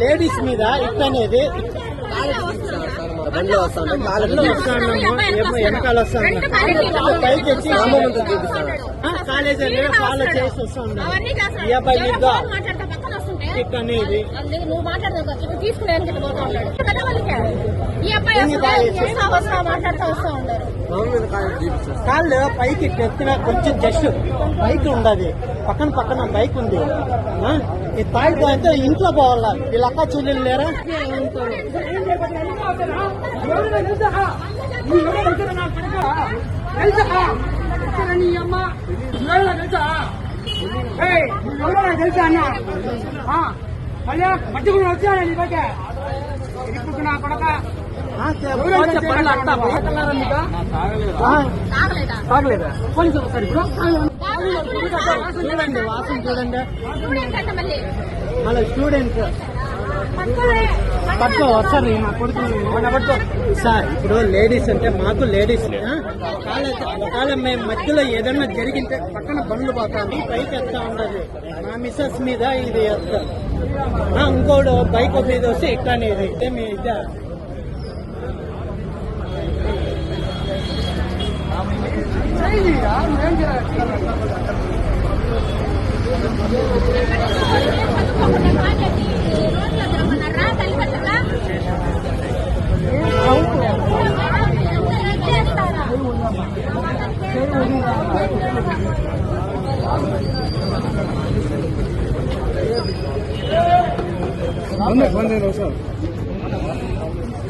Ladies మీద ఇట్టనేది వెనకాల వస్తాను పైకి వచ్చి కాలేజీ ఫాలో చేసి వస్తా ఉన్నాను. ఈ అబ్బాయి మీద ఇట్ అనేది నువ్వు మాట్లాడదాం తీసుకునే పోతా ఉన్నాడు. ఈ అబ్బాయి మాట్లాడుతూ వస్తా ఉన్నారు. కాళ్ళు పైకి ఎత్తిన కొంచెం జస్ట్ బైక్ ఉండదు, పక్కన పక్కన బైక్ ఉంది. ఈ తాగిపోతే ఇంట్లో పోవాలా, వీళ్ళ అక్క చెల్లెలు లేరా? తెలుసా అన్న మళ్ళీ మట్టి కూడా వచ్చాను నీ పక్క ఇప్పుడు నా కొడక చూడండి వాసన చూడండి. మళ్ళీ స్టూడెంట్ పట్టుకో వస్తారు నా కొడుకు సార్. ఇప్పుడు లేడీస్ అంటే మాకు లేడీస్ ఒకవేళ మేము మధ్యలో ఏదన్నా జరిగింటే పక్కన బండ్లు పోతాము, పైకి ఎత్తా ఉండదు. నా మిస్సెస్ మీద ఇది ఎత్తా, ఇంకోడు బైక్ మీద వస్తే ఇట్లానేది మీ ఇదే. రాత్రి